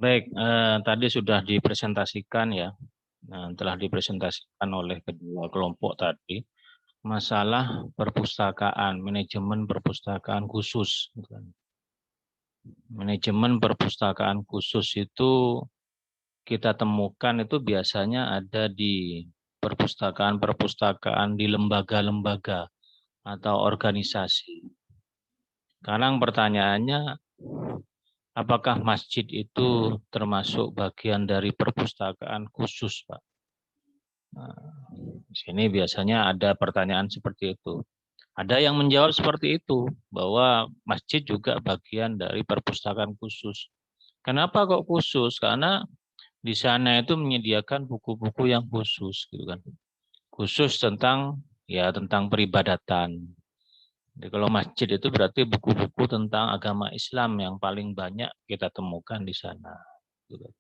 Baik, tadi sudah dipresentasikan ya. Nah, telah dipresentasikan oleh kedua kelompok tadi masalah perpustakaan, manajemen perpustakaan khusus. Manajemen perpustakaan khusus itu kita temukan itu biasanya ada di perpustakaan-perpustakaan di lembaga-lembaga atau organisasi. Sekarang pertanyaannya, apakah masjid itu termasuk bagian dari perpustakaan khusus, Pak? Nah, di sini biasanya ada pertanyaan seperti itu. Ada yang menjawab seperti itu, bahwa masjid juga bagian dari perpustakaan khusus. Kenapa kok khusus? Karena di sana itu menyediakan buku-buku yang khusus, gitu kan. Khusus tentang peribadatan. Jadi kalau masjid itu berarti buku-buku tentang agama Islam yang paling banyak kita temukan di sana. Gitu.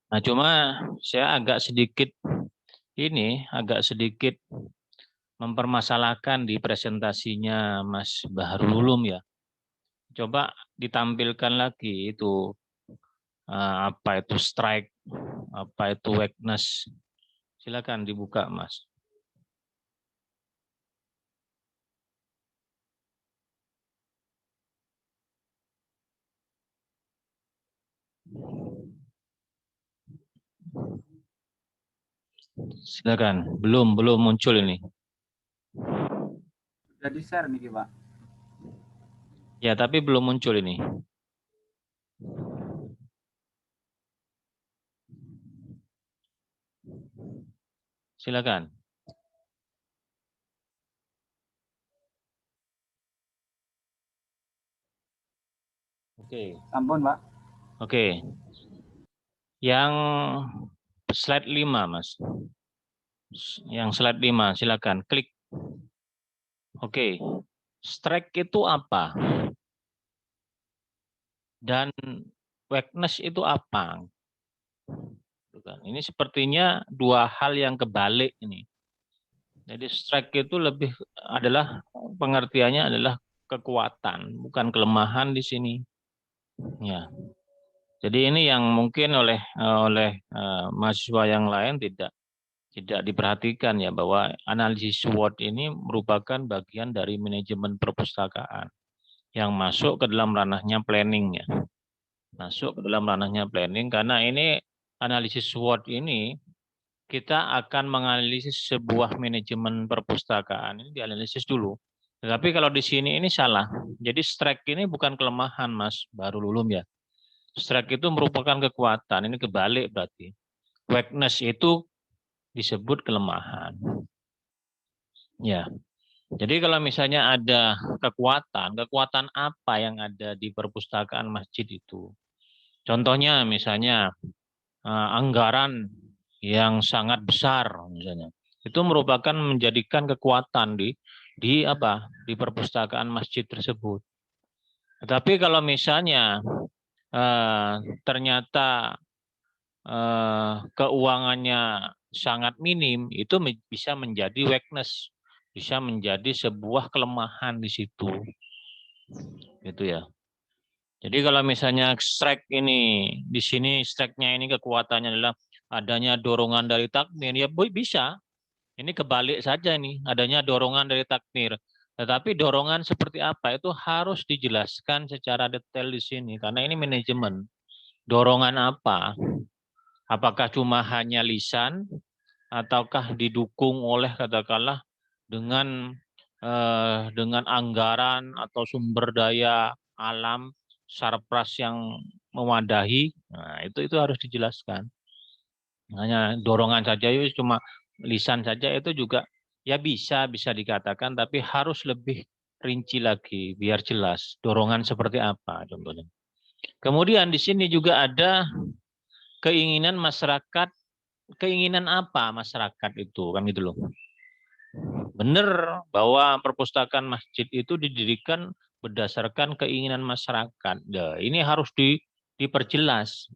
Nah, cuma saya agak sedikit mempermasalahkan di presentasinya Mas Bahrul Ulum ya. Coba ditampilkan lagi itu apa itu strike, apa itu weakness. Silakan dibuka, Mas. Silakan. Belum muncul ini. Sudah di-share nih, Pak. Ya, tapi belum muncul ini. Silakan. Oke. Sampun, Pak. Oke. Yang slide 5, Mas. Yang slide 5, silakan klik. Oke. Strike itu apa? Dan weakness itu apa? Ini sepertinya dua hal yang kebalik ini. Jadi strike itu lebih adalah pengertiannya adalah kekuatan, bukan kelemahan di sini. Ya. Jadi ini yang mungkin oleh mahasiswa yang lain tidak diperhatikan ya, bahwa analisis SWOT ini merupakan bagian dari manajemen perpustakaan yang masuk ke dalam ranahnya planning ya. Masuk ke dalam ranahnya planning karena ini analisis SWOT ini kita akan menganalisis sebuah manajemen perpustakaan ini dianalisis dulu. Tetapi kalau di sini ini salah. Jadi strike ini bukan kelemahan, Mas Bahrul Ulum ya. Strike itu merupakan kekuatan. Ini kebalik berarti. Weakness itu disebut kelemahan. Ya. Jadi kalau misalnya ada kekuatan apa yang ada di perpustakaan masjid itu? Contohnya misalnya anggaran yang sangat besar misalnya. Itu merupakan menjadikan kekuatan di perpustakaan masjid tersebut. Tetapi kalau misalnya ternyata keuangannya sangat minim, itu bisa menjadi weakness, bisa menjadi sebuah kelemahan di situ, gitu ya. Jadi kalau misalnya strike ini di sini strike-nya ini kekuatannya adalah adanya dorongan dari takmir, ya bisa. Ini kebalik saja nih, adanya dorongan dari takmir. Tetapi dorongan seperti apa itu harus dijelaskan secara detail di sini karena ini manajemen. Dorongan apa? Apakah cuma hanya lisan ataukah didukung oleh katakanlah dengan dengan anggaran atau sumber daya alam sarpras yang mewadahi? Nah, itu harus dijelaskan. Hanya dorongan saja itu cuma lisan saja itu juga ya bisa dikatakan tapi harus lebih rinci lagi biar jelas dorongan seperti apa contohnya. Kemudian di sini juga ada keinginan masyarakat, keinginan apa masyarakat itu kan gitu loh. Benar bahwa perpustakaan masjid itu didirikan berdasarkan keinginan masyarakat. Ya, ini harus diperjelas.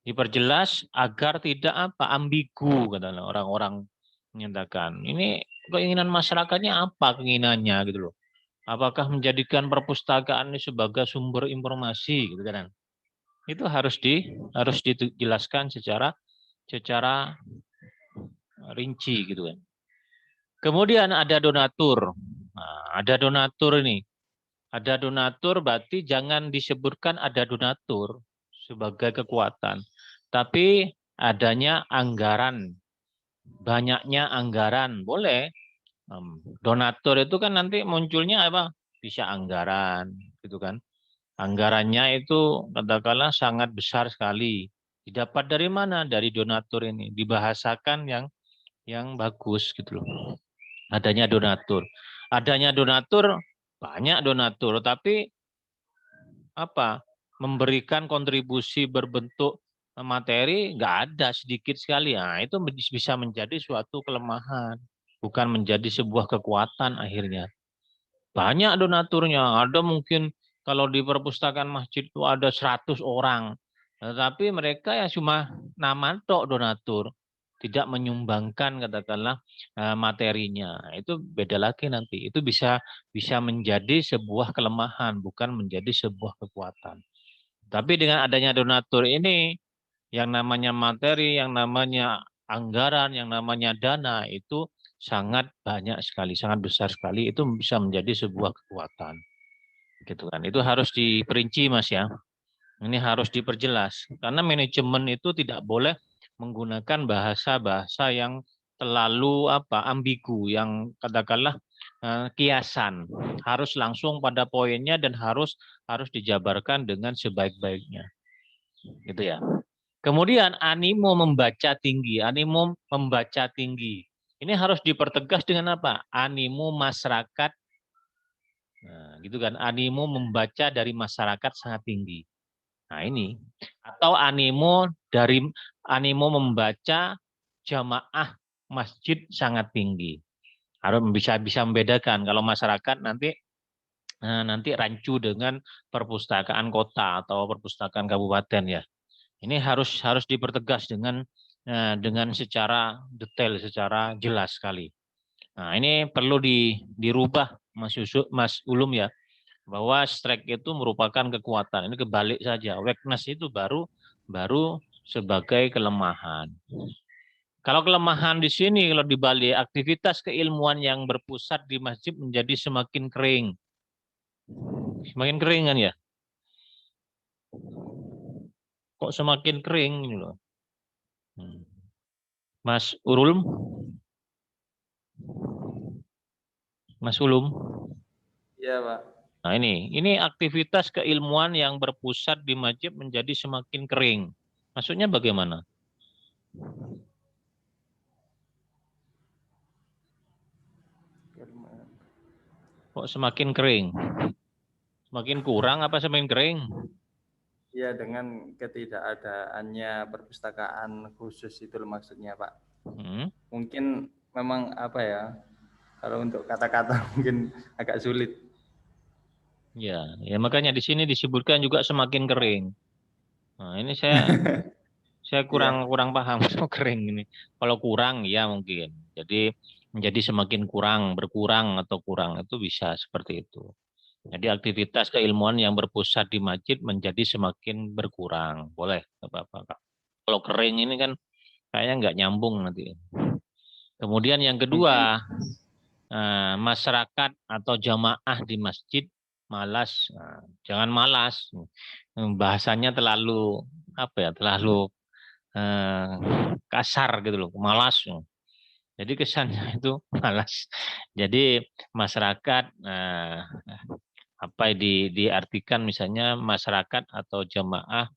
Diperjelas agar tidak ambigu kata orang-orang menyatakan. Ini keinginan masyarakatnya apa keinginannya gitu loh. Apakah menjadikan perpustakaan ini sebagai sumber informasi gitu kan. Itu harus dijelaskan secara rinci gitu kan. Kemudian ada donatur. Nah, ada donatur ini. Ada donatur berarti jangan disebutkan ada donatur sebagai kekuatan. Tapi adanya anggaran, banyaknya anggaran, boleh. Donatur itu kan nanti munculnya apa? Bisa anggaran, gitu kan. Anggarannya itu katakanlah sangat besar sekali. Didapat dari mana? Dari donatur ini. Dibahasakan yang bagus gitu loh. Adanya donatur. Adanya donatur, banyak donatur, tapi apa? Memberikan kontribusi berbentuk materi nggak ada, sedikit sekali. Nah, itu bisa menjadi suatu kelemahan, bukan menjadi sebuah kekuatan akhirnya. Banyak donaturnya, ada mungkin kalau di perpustakaan masjid itu ada 100 orang. Tetapi mereka ya cuma nama tok donatur, tidak menyumbangkan katakanlah materinya. Itu beda lagi nanti. Itu bisa bisa menjadi sebuah kelemahan, bukan menjadi sebuah kekuatan. Tapi dengan adanya donatur ini, yang namanya materi, yang namanya anggaran, yang namanya dana itu sangat banyak sekali, sangat besar sekali. Itu bisa menjadi sebuah kekuatan, gitu kan. Itu harus diperinci, Mas ya. Ini harus diperjelas karena manajemen itu tidak boleh menggunakan bahasa-bahasa yang terlalu ambigu, yang katakanlah kiasan. Harus langsung pada poinnya dan harus dijabarkan dengan sebaik-baiknya, gitu ya. Kemudian animo membaca tinggi, animo membaca tinggi. Ini harus dipertegas dengan apa? Animo masyarakat, nah, gitu kan? Animo membaca dari masyarakat sangat tinggi. Nah ini, atau animo membaca jamaah masjid sangat tinggi. Harus bisa bisa membedakan. Kalau masyarakat nanti rancu dengan perpustakaan kota atau perpustakaan kabupaten ya. Ini harus dipertegas dengan secara detail, secara jelas sekali. Nah, ini perlu dirubah Mas Ulum ya, bahwa strike itu merupakan kekuatan. Ini kebalik saja. Weakness itu baru sebagai kelemahan. Kalau kelemahan di sini, kalau dibalik, aktivitas keilmuan yang berpusat di masjid menjadi semakin kering. Semakin kering kan ya? Kok semakin kering ini loh. Mas Ulum? Mas Ulum? Iya, Pak. Nah ini aktivitas keilmuan yang berpusat di masjid menjadi semakin kering. Maksudnya bagaimana? Kok semakin kering? Semakin kurang apa semakin kering? Iya, dengan ketidakadaannya perpustakaan khusus itu maksudnya, Pak. Mungkin memang apa ya, kalau untuk kata-kata mungkin agak sulit. Ya makanya di sini disebutkan juga semakin kering. Nah, ini saya Iya. kurang paham soal kering ini. Kalau kurang ya mungkin. Jadi menjadi semakin kurang, berkurang atau kurang itu bisa seperti itu. Jadi aktivitas keilmuan yang berpusat di masjid menjadi semakin berkurang. Boleh, nggak apa-apa, Kak. Kalau kering ini kan kayaknya nggak nyambung nanti. Kemudian yang Mungkin kedua, masyarakat atau jamaah di masjid malas. Nah, jangan malas. Bahasanya terlalu terlalu eh, kasar gitu loh, malas. Jadi kesannya itu malas. Jadi masyarakat diartikan misalnya masyarakat atau jamaah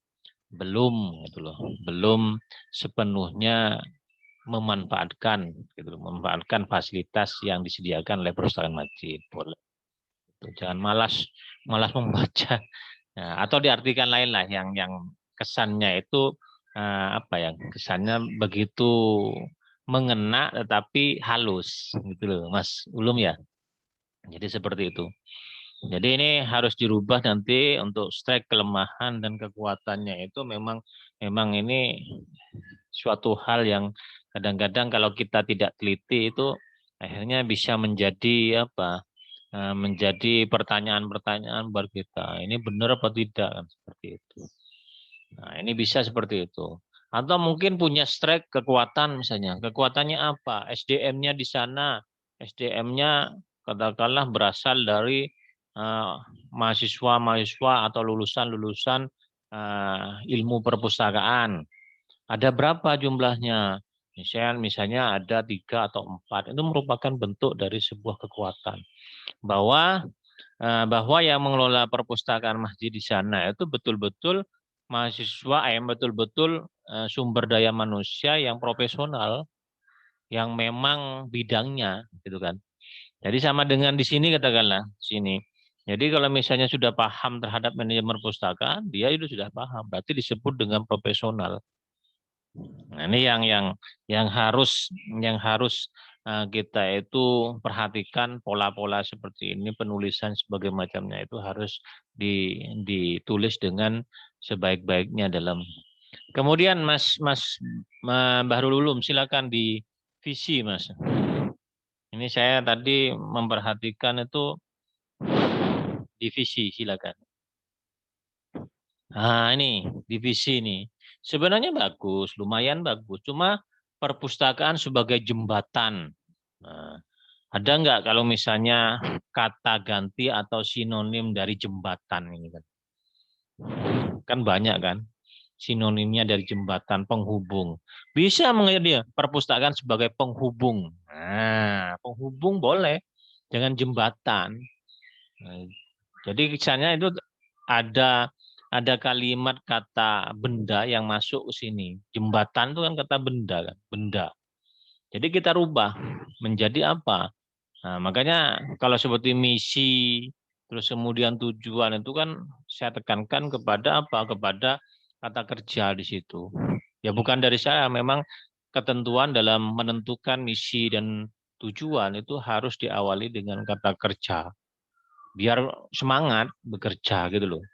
belum gitu loh, belum sepenuhnya memanfaatkan gitu loh, memanfaatkan fasilitas yang disediakan oleh perpustakaan masjid. Boleh. Jangan malas membaca. Nah, atau diartikan lain lah yang kesannya itu kesannya begitu mengena tetapi halus gitu loh Mas Ulum ya. Jadi seperti itu. Jadi ini harus dirubah nanti untuk strike kelemahan dan kekuatannya itu memang ini suatu hal yang kadang-kadang kalau kita tidak teliti itu akhirnya bisa menjadi menjadi pertanyaan-pertanyaan buat kita. Ini benar apa tidak kan seperti itu. Nah, ini bisa seperti itu. Atau mungkin punya strike kekuatan misalnya. Kekuatannya apa? SDM-nya di sana. SDM-nya katakanlah berasal dari mahasiswa-mahasiswa atau lulusan-lulusan ilmu perpustakaan. Ada berapa jumlahnya? Misalnya ada 3 atau 4. Itu merupakan bentuk dari sebuah kekuatan. Bahwa yang mengelola perpustakaan masjid di sana itu betul-betul mahasiswa, betul-betul sumber daya manusia yang profesional, yang memang bidangnya, gitu kan. Jadi sama dengan di sini katakanlah, sini. Jadi kalau misalnya sudah paham terhadap manajemen perpustakaan, dia itu sudah paham, berarti disebut dengan profesional. Nah, ini yang harus kita itu perhatikan pola-pola seperti ini, penulisan sebagai macamnya itu harus ditulis dengan sebaik-baiknya dalam. Kemudian Mas Bahrul Ulum, silakan di visi Mas. Ini saya tadi memperhatikan itu divisi, silakan. Nah, ini divisi ini. Sebenarnya bagus, lumayan bagus. Cuma perpustakaan sebagai jembatan. Nah, ada nggak kalau misalnya kata ganti atau sinonim dari jembatan ini kan? Kan banyak kan sinonimnya dari jembatan, penghubung. Bisa mengenai dia perpustakaan sebagai penghubung. Nah, penghubung boleh, jangan jembatan. Nah, jadi kisahnya itu ada ada kalimat kata benda yang masuk ke sini. Jembatan itu kan kata benda kan, benda. Jadi kita rubah menjadi apa? Nah, makanya kalau seperti misi, terus kemudian tujuan itu kan saya tekankan kepada apa? Kepada kata kerja di situ. Ya bukan dari saya, memang ketentuan dalam menentukan misi dan tujuan itu harus diawali dengan kata kerja. Biar semangat bekerja gitu loh.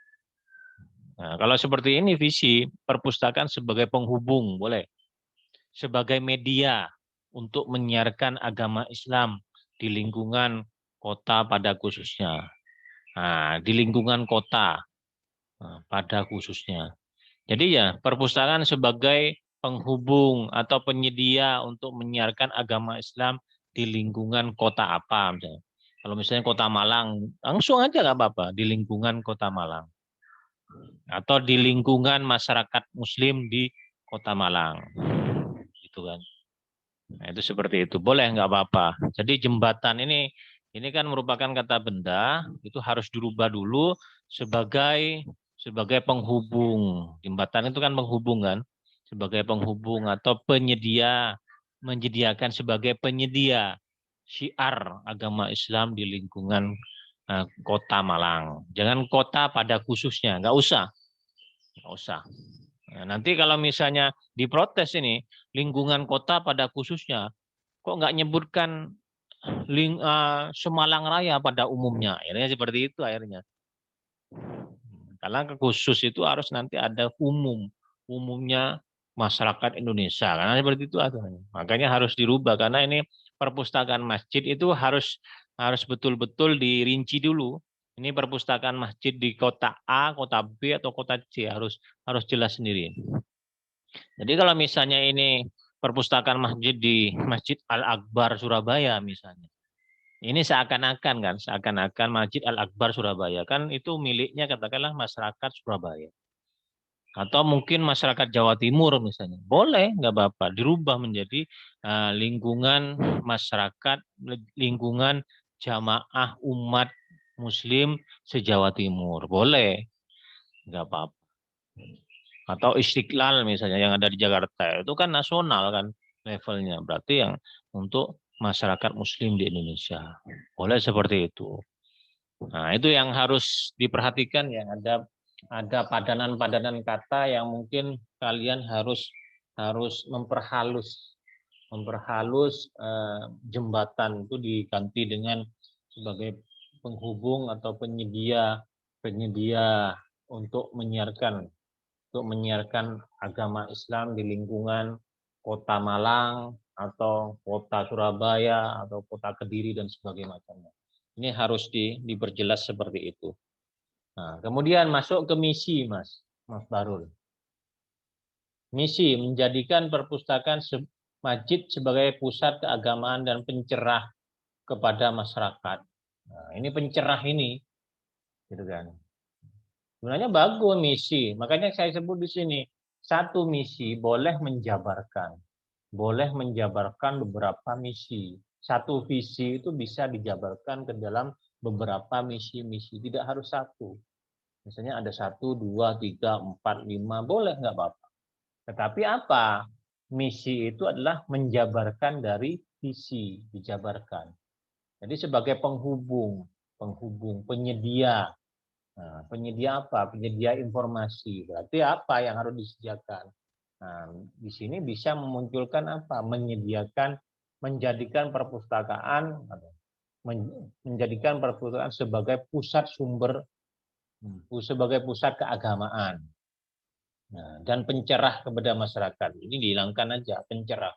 Nah, kalau seperti ini visi perpustakaan sebagai penghubung boleh, sebagai media untuk menyiarkan agama Islam di lingkungan kota pada khususnya. Nah, di lingkungan kota pada khususnya. Jadi ya perpustakaan sebagai penghubung atau penyedia untuk menyiarkan agama Islam di lingkungan kota apa misalnya. Kalau misalnya kota Malang, langsung aja nggak apa-apa di lingkungan kota Malang. Atau di lingkungan masyarakat Muslim di Kota Malang, gitu kan. Nah, itu seperti itu, boleh nggak apa-apa. Jadi jembatan ini kan merupakan kata benda, itu harus dirubah dulu sebagai sebagai penghubung. Jembatan itu kan penghubung kan, sebagai penghubung atau penyedia, menyediakan sebagai penyedia syiar agama Islam di lingkungan kota Malang. Jangan kota pada khususnya, nggak usah. Nggak usah. Nah, nanti kalau misalnya diprotes ini, lingkungan kota pada khususnya, kok nggak nyebutkan Semalang Raya pada umumnya? Akhirnya seperti itu akhirnya. Karena khusus itu harus nanti ada umumnya masyarakat Indonesia. Karena seperti itu aturannya. Makanya harus dirubah karena ini perpustakaan masjid itu harus betul-betul dirinci dulu. Ini perpustakaan masjid di kota A, kota B, atau kota C harus jelas sendiri. Jadi kalau misalnya ini perpustakaan masjid di Masjid Al-Akbar Surabaya misalnya. Ini seakan-akan Masjid Al-Akbar Surabaya kan itu miliknya katakanlah masyarakat Surabaya. Atau mungkin masyarakat Jawa Timur misalnya. Boleh, nggak apa-apa. Dirubah menjadi lingkungan masyarakat, lingkungan jamaah umat Muslim se-Jawa Timur. Boleh, nggak apa-apa. Atau Istiqlal misalnya yang ada di Jakarta itu kan nasional kan levelnya, berarti yang untuk masyarakat Muslim di Indonesia boleh seperti itu. Nah itu yang harus diperhatikan, yang ada padanan-padanan kata yang mungkin kalian harus memperhalus jembatan itu diganti dengan sebagai penghubung atau penyedia untuk menyiarkan agama Islam di lingkungan kota Malang atau kota Surabaya atau kota Kediri dan sebagainya macamnya. Ini harus diperjelas seperti itu. Nah, kemudian masuk ke misi, Mas Barul. Misi menjadikan perpustakaan masjid sebagai pusat keagamaan dan pencerah kepada masyarakat. Nah, ini pencerah ini, gitu kan. Sebenarnya bagus misi, makanya saya sebut di sini satu misi boleh menjabarkan beberapa misi. Satu visi itu bisa dijabarkan ke dalam beberapa misi-misi, tidak harus satu. Misalnya ada 1, 2, 3, 4, 5, boleh nggak apa-apa. Tetapi apa? Misi itu adalah menjabarkan dari visi, dijabarkan. Jadi sebagai penghubung, penyedia. Nah, penyedia apa? Penyedia informasi. Berarti apa yang harus disediakan? Nah, di sini bisa memunculkan apa? Menjadikan perpustakaan sebagai pusat sebagai pusat keagamaan. Nah, dan pencerah kepada masyarakat. Ini dihilangkan aja, pencerah.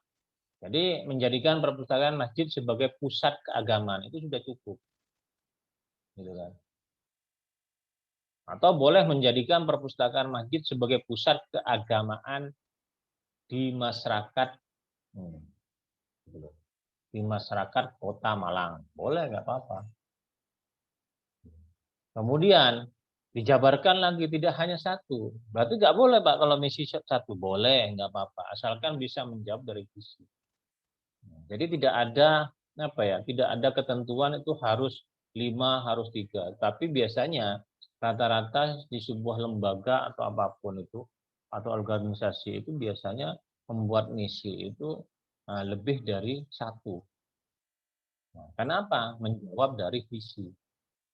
Jadi menjadikan perpustakaan masjid sebagai pusat keagamaan itu sudah cukup. Gitu kan. Atau boleh menjadikan perpustakaan masjid sebagai pusat keagamaan di masyarakat di masyarakat Kota Malang. Boleh, nggak apa-apa. Kemudian dijabarkan lagi tidak hanya satu. Berarti nggak boleh Pak kalau misi satu. Boleh, nggak apa-apa. Asalkan bisa menjawab dari visi. Jadi tidak ada apa ya, tidak ada ketentuan itu harus 5, harus 3. Tapi biasanya rata-rata di sebuah lembaga atau apapun itu atau organisasi itu biasanya membuat misi itu lebih dari satu. Nah, kenapa? Menjawab dari visi.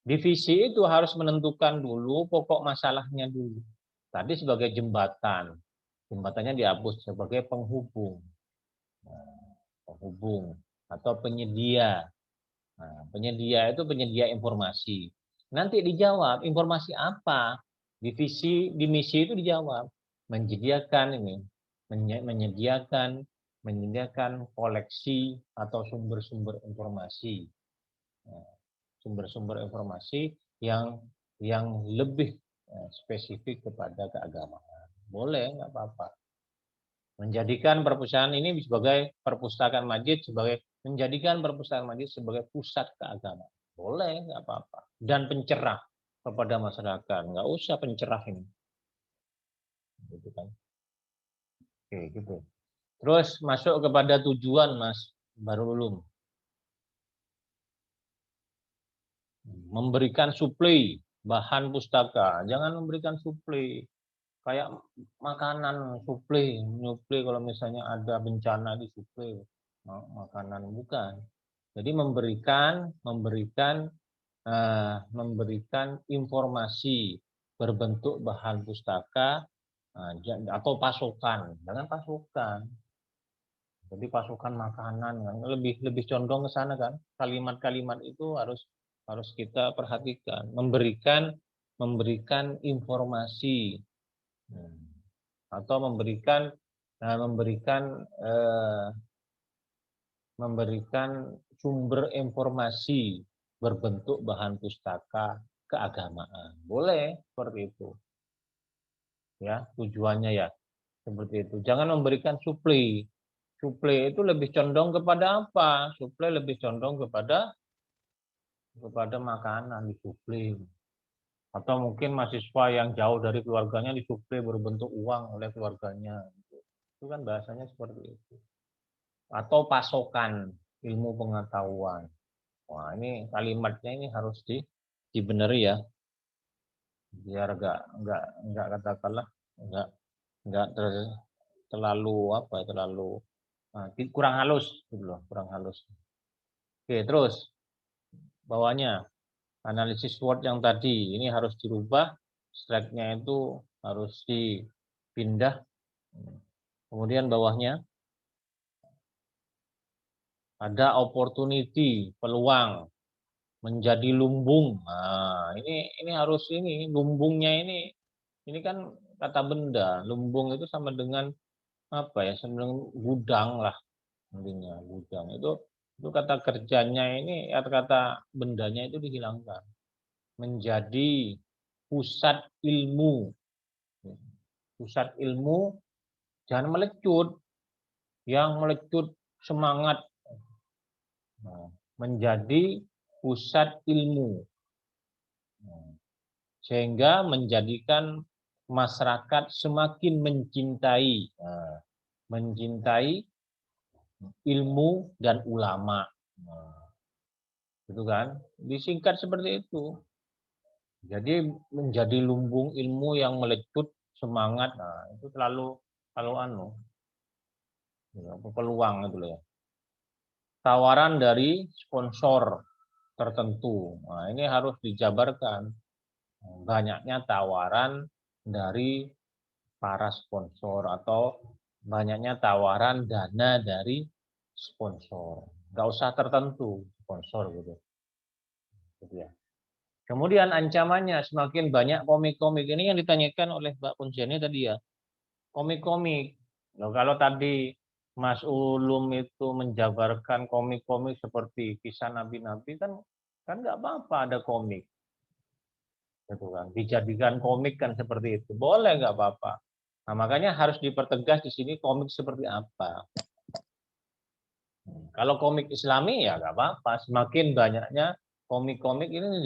Di visi itu harus menentukan dulu pokok masalahnya dulu. Tadi sebagai jembatan, jembatannya dihapus sebagai penghubung, penghubung atau penyedia. Nah, penyedia itu penyedia informasi. Nanti dijawab informasi apa di misi itu dijawab menyediakan menyediakan koleksi atau sumber-sumber informasi. Sumber-sumber informasi yang lebih spesifik kepada keagamaan. Boleh, nggak apa-apa. Menjadikan perpustakaan ini sebagai perpustakaan masjid menjadikan perpustakaan masjid sebagai pusat keagamaan. Boleh, nggak apa-apa. Dan pencerah kepada masyarakat. Nggak usah pencerah ini. Gitu kan. Oke, gitu. Terus masuk kepada tujuan, Mas Bahrul Ulum. Memberikan suplai bahan pustaka. Jangan memberikan suplai kayak makanan suplai kalau misalnya ada bencana di suplai makanan, bukan. Jadi memberikan informasi berbentuk bahan pustaka atau pasokan, jangan pasokan. Jadi pasokan makanan kan lebih condong ke sana kan. Kalimat-kalimat itu harus kita perhatikan. Memberikan informasi atau memberikan sumber informasi berbentuk bahan pustaka keagamaan. Boleh seperti itu. Ya, tujuannya ya seperti itu. Jangan memberikan suplai. Suplai itu lebih condong kepada apa? Suplai lebih condong kepada makanan disuplai. Atau mungkin mahasiswa yang jauh dari keluarganya disuplai berbentuk uang oleh keluarganya. Itu kan bahasanya seperti itu. Atau pasokan ilmu pengetahuan. Wah, ini kalimatnya ini harus dibeneri ya. Biar enggak katakanlah enggak terlalu kurang halus gitu loh, kurang halus. Oke, terus bawahnya analisis SWOT yang tadi ini harus dirubah, slide-nya itu harus dipindah. Kemudian bawahnya ada opportunity, peluang menjadi lumbung. Nah, ini harus lumbungnya ini kan kata benda. Lumbung itu sama dengan apa ya? Sama dengan gudang lah intinya, gudang. Itu kata kerjanya ini atau kata bendanya itu dihilangkan. Menjadi pusat ilmu. Pusat ilmu Jangan melecut, yang melecut semangat menjadi pusat ilmu, sehingga menjadikan masyarakat semakin mencintai ilmu dan ulama. Gitu kan? Disingkat seperti itu. Jadi menjadi lumbung ilmu yang melecut semangat. Nah, itu terlalu peluang itu ya. Tawaran dari sponsor tertentu. Nah, ini harus dijabarkan. Banyaknya tawaran dari para sponsor atau banyaknya tawaran dana dari sponsor. Nggak usah tertentu sponsor gitu ya. Kemudian ancamannya semakin banyak komik-komik ini yang ditanyakan oleh Mbak Punjani tadi ya. Komik-komik. Kalau tadi Mas Ulum itu menjabarkan komik-komik seperti kisah nabi-nabi kan nggak apa-apa ada komik. Gitu kan. Dijadikan komik kan seperti itu. Boleh nggak apa-apa. Nah, makanya harus dipertegas di sini komik seperti apa. Kalau komik Islami ya nggak apa-apa. Semakin banyaknya komik-komik ini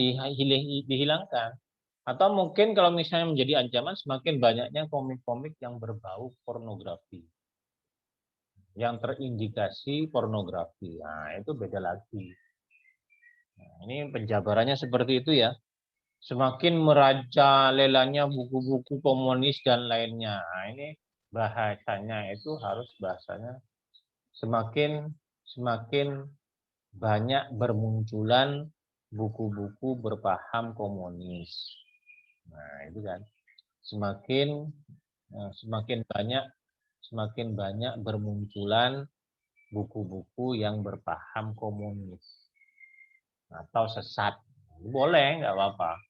dihilangkan. Atau mungkin kalau misalnya menjadi ancaman semakin banyaknya komik-komik yang berbau pornografi. Yang terindikasi pornografi. Nah, itu beda lagi. Nah, ini penjabarannya seperti itu ya. Semakin merajalelanya buku-buku komunis dan lainnya. Nah, ini bahasanya itu harus bahasanya semakin banyak bermunculan buku-buku berpaham komunis. Nah, itu kan semakin banyak bermunculan buku-buku yang berpaham komunis atau sesat. Boleh, nggak apa-apa.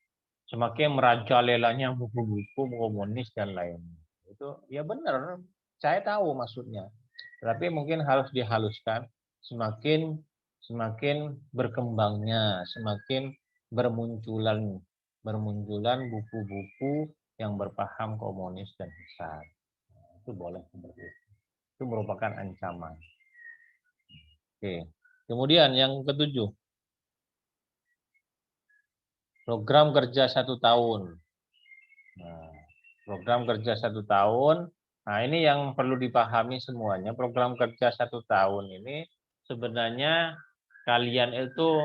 Semakin merajalelanya buku-buku komunis dan lainnya. Itu ya benar, saya tahu maksudnya. Tapi mungkin harus dihaluskan semakin berkembangnya, semakin bermunculan buku-buku yang berpaham komunis dan sesat. Itu boleh seperti itu. Itu merupakan ancaman. Oke. Kemudian yang ketujuh, program kerja 1 tahun. Nah, program kerja 1 tahun. Nah, ini yang perlu dipahami semuanya. Program kerja 1 tahun ini sebenarnya kalian itu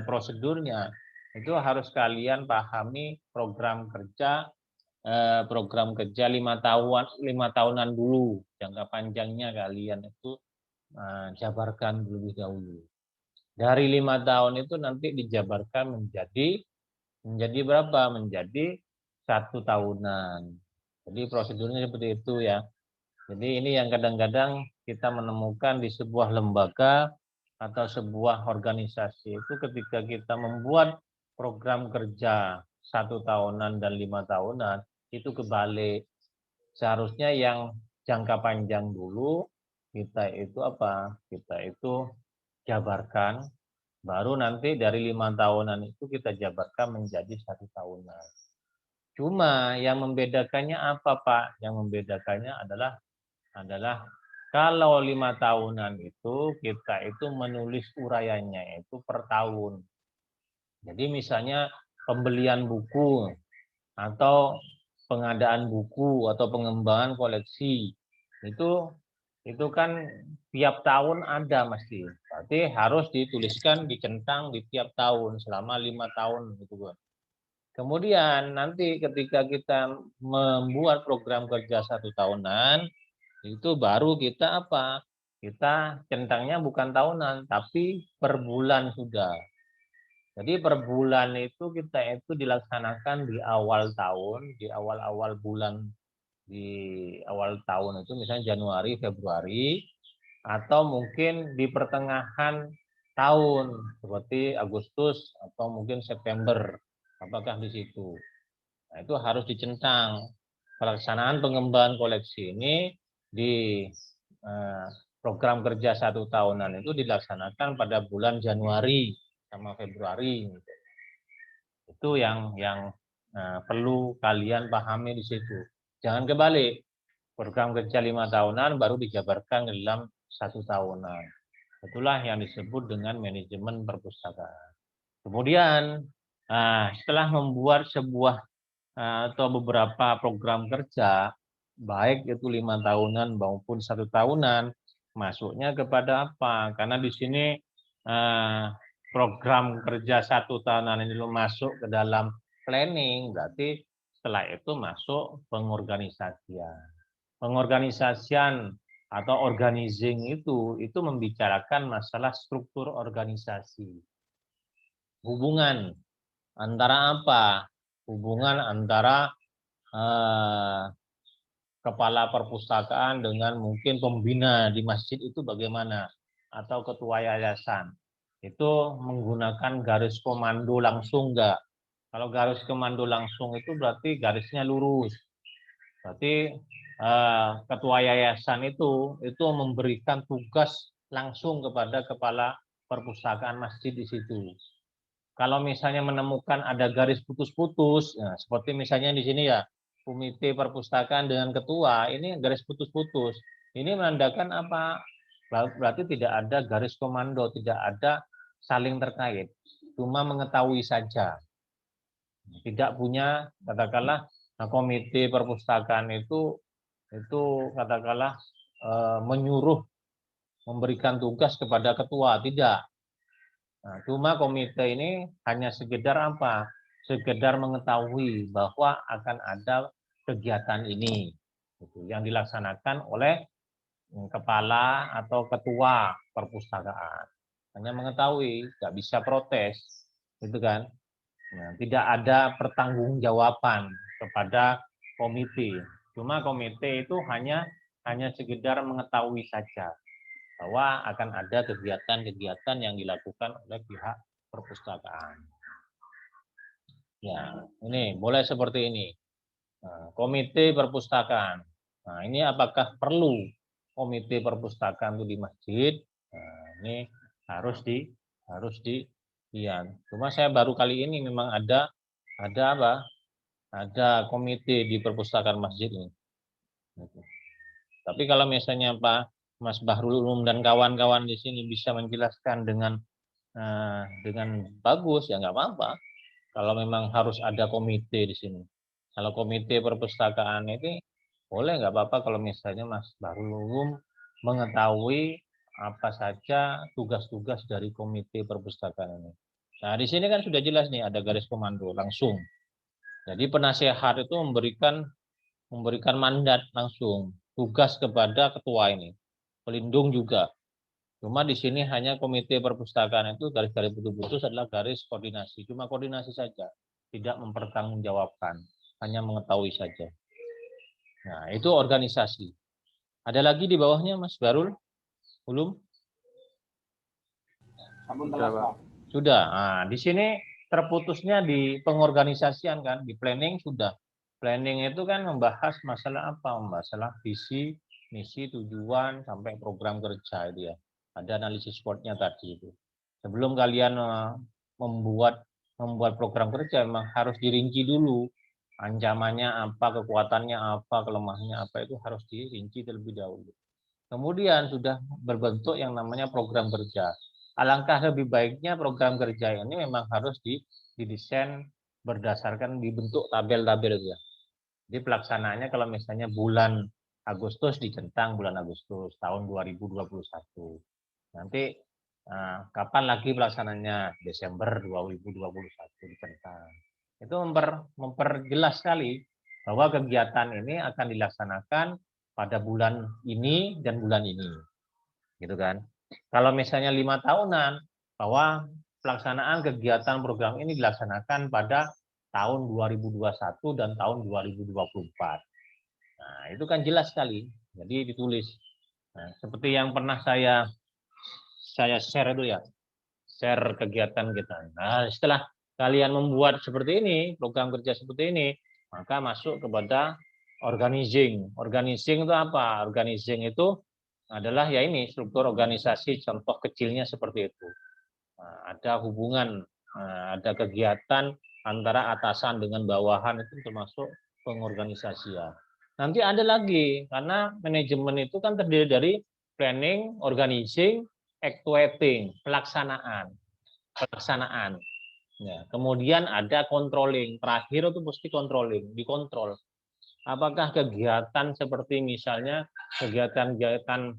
prosedurnya itu harus kalian pahami program kerja 5 tahunan dulu. Jangka panjangnya kalian itu jabarkan lebih dahulu. Dari 5 tahun itu nanti dijabarkan menjadi berapa? Menjadi 1 tahunan. Jadi prosedurnya seperti itu ya. Jadi ini yang kadang-kadang kita menemukan di sebuah lembaga atau sebuah organisasi itu ketika kita membuat program kerja 1 tahunan dan 5 tahunan itu kebalik. Seharusnya yang jangka panjang dulu kita itu jabarkan, baru nanti dari 5 tahunan itu kita jabarkan menjadi 1 tahunan. Cuma yang membedakannya apa Pak? Yang membedakannya adalah kalau 5 tahunan itu kita itu menulis uraiannya itu per tahun. Jadi misalnya pembelian buku atau pengadaan buku atau pengembangan koleksi itu kan tiap tahun ada mesti. Berarti harus dituliskan, dicentang di tiap tahun selama 5 tahun gitu kan. Kemudian nanti ketika kita membuat program kerja 1 tahunan itu baru kita kita centangnya bukan tahunan tapi per bulan sudah. Jadi per bulan itu kita itu dilaksanakan di awal tahun, di awal-awal bulan, di awal tahun itu misalnya Januari, Februari, atau mungkin di pertengahan tahun seperti Agustus atau mungkin September, apakah di situ. Nah, itu harus dicentang. Pelaksanaan pengembangan koleksi ini di program kerja 1 tahunan itu dilaksanakan pada bulan Januari sama Februari. Itu yang perlu kalian pahami di situ. Jangan kebalik. Program kerja 5 tahunan baru dijabarkan ke dalam 1 tahunan. Itulah yang disebut dengan manajemen perpustakaan. Kemudian setelah membuat sebuah atau beberapa program kerja, baik itu 5 tahunan maupun 1 tahunan, masuknya kepada apa? Karena di sini program kerja 1 tahunan ini masuk ke dalam planning, berarti setelah itu masuk pengorganisasian. Pengorganisasian atau organizing itu membicarakan masalah struktur organisasi. Hubungan antara apa? Hubungan antara kepala perpustakaan dengan mungkin pembina di masjid itu bagaimana? Atau ketua yayasan. Itu menggunakan garis komando langsung enggak? Kalau garis komando langsung itu berarti garisnya lurus. Berarti ketua yayasan itu memberikan tugas langsung kepada kepala perpustakaan masjid di situ. Kalau misalnya menemukan ada garis putus-putus, nah, seperti misalnya di sini ya, komite perpustakaan dengan ketua, ini garis putus-putus. Ini menandakan apa? Berarti tidak ada garis komando, tidak ada saling terkait. Cuma mengetahui saja. Tidak punya, katakanlah, komite perpustakaan itu katakanlah menyuruh memberikan tugas kepada ketua, tidak. Nah, cuma komite ini hanya sekedar apa? Sekedar mengetahui bahwa akan ada kegiatan ini yang dilaksanakan oleh kepala atau ketua perpustakaan. Hanya mengetahui, nggak bisa protes, gitu kan? Nah, tidak ada pertanggungjawaban kepada komite. Cuma komite itu hanya sekedar mengetahui saja bahwa akan ada kegiatan-kegiatan yang dilakukan oleh pihak perpustakaan. Ya, ini boleh seperti ini. Nah, komite perpustakaan. Nah, ini apakah perlu komite perpustakaan itu di masjid? Nah, ini harus lihat. Cuma saya baru kali ini memang ada apa? Ada komite di perpustakaan masjid ini. Tapi kalau misalnya Pak Mas Bahrul Ulum dan kawan-kawan di sini bisa menjelaskan dengan bagus, ya nggak apa-apa. Kalau memang harus ada komite di sini. Kalau komite perpustakaan ini boleh nggak apa-apa kalau misalnya Mas Bahrul Ulum mengetahui apa saja tugas-tugas dari komite perpustakaan ini. Nah, di sini kan sudah jelas nih ada garis komando langsung. Jadi penasehat itu memberikan mandat langsung, tugas kepada ketua ini. Pelindung juga. Cuma di sini hanya komite perpustakaan itu garis-garis putus-putus adalah garis koordinasi. Cuma koordinasi saja, tidak mempertanggungjawabkan, hanya mengetahui saja. Nah, itu organisasi. Ada lagi di bawahnya, Mas Barul? Belum? Sudah. Nah, di sini terputusnya di pengorganisasian kan, di planning sudah. Planning itu kan membahas masalah apa? Masalah visi, misi, tujuan, sampai program kerja itu ya. Ada analisis SWOT-nya tadi itu. Sebelum kalian membuat program kerja, memang harus dirinci dulu. Ancamannya apa, kekuatannya apa, kelemahannya apa, itu harus dirinci terlebih dahulu. Kemudian sudah berbentuk yang namanya program kerja. Alangkah lebih baiknya program kerja ini memang harus didesain berdasarkan dibentuk tabel-tabel ya. Jadi pelaksanaannya kalau misalnya bulan Agustus dicentang bulan Agustus tahun 2021. Nanti kapan lagi pelaksananya? Desember 2021 dicentang. Itu memperjelas sekali bahwa kegiatan ini akan dilaksanakan pada bulan ini dan bulan ini. Gitu kan. Kalau misalnya 5 tahunan, bahwa pelaksanaan kegiatan program ini dilaksanakan pada tahun 2021 dan tahun 2024. Nah, itu kan jelas sekali. Jadi ditulis. Nah, seperti yang pernah saya share itu ya. Share kegiatan kita. Nah, setelah kalian membuat seperti ini, program kerja seperti ini, maka masuk kepada organizing. Organizing itu apa? Organizing itu adalah ya ini struktur organisasi, contoh kecilnya seperti itu. Nah, ada hubungan, ada kegiatan antara atasan dengan bawahan, itu termasuk pengorganisasian. Nanti ada lagi, karena manajemen itu kan terdiri dari planning, organizing, actuating, pelaksanaan. Ya, kemudian ada controlling. Terakhir itu mesti controlling, dikontrol. Apakah kegiatan seperti misalnya kegiatan-kegiatan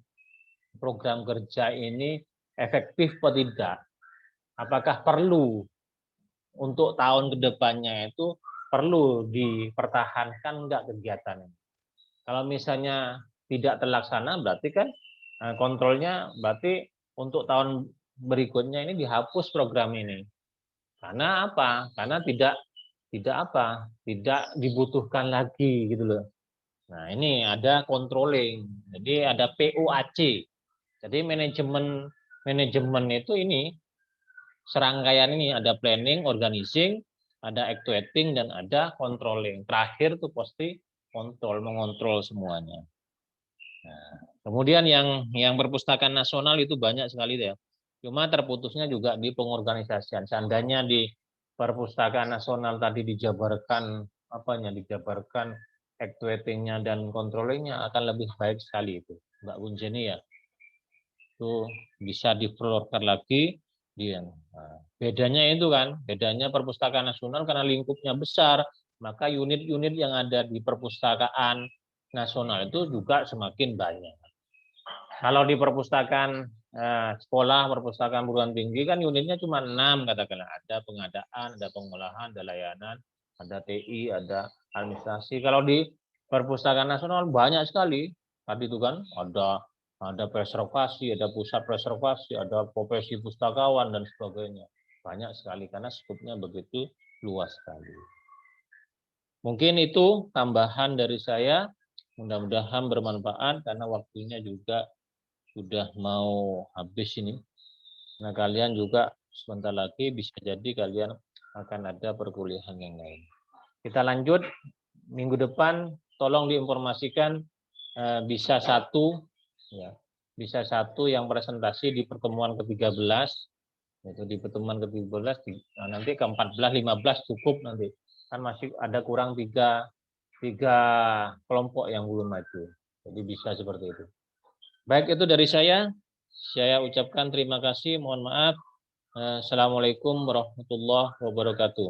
program kerja ini efektif atau tidak? Apakah perlu untuk tahun kedepannya itu perlu dipertahankan enggak kegiatannya? Kalau misalnya tidak terlaksana, berarti kan kontrolnya berarti untuk tahun berikutnya ini dihapus program ini. Karena apa? Karena tidak dibutuhkan lagi gitu loh. Nah, ini ada controlling. Jadi ada POAC. Jadi manajemen itu ini serangkaian ini ada planning, organizing, ada actuating dan ada controlling. Terakhir tuh pasti mengontrol semuanya. Nah, kemudian yang perpustakaan nasional itu banyak sekali ya. Cuma terputusnya juga di pengorganisasian. Seandainya di perpustakaan nasional tadi dijabarkan dijabarkan actuating-nya dan controlling-nya akan lebih baik sekali itu, Mbak Gunjeni ya. Itu bisa diflorkan lagi. Nah, bedanya itu kan, bedanya perpustakaan nasional karena lingkupnya besar, maka unit-unit yang ada di perpustakaan nasional itu juga semakin banyak. Kalau di perpustakaan sekolah, perpustakaan perguruan tinggi kan unitnya cuma 6 katakanlah. Ada pengadaan, ada pengolahan, ada layanan, ada TI, ada administrasi. Kalau di perpustakaan nasional banyak sekali. Tadi itu kan ada preservasi, ada pusat preservasi, ada profesi pustakawan dan sebagainya. Banyak sekali karena skupnya begitu luas sekali. Mungkin itu tambahan dari saya. Mudah-mudahan bermanfaat karena waktunya juga sudah mau habis ini. Nah, kalian juga sebentar lagi bisa jadi kalian akan ada perkuliahan yang lain. Kita lanjut minggu depan. Tolong diinformasikan bisa satu yang presentasi di pertemuan ke-13, yaitu di pertemuan ke-13, nanti ke-14, 15 cukup nanti. Kan masih ada kurang tiga kelompok yang belum maju. Jadi bisa seperti itu. Baik, itu dari saya. Saya ucapkan terima kasih. Mohon maaf. Assalamualaikum warahmatullahi wabarakatuh.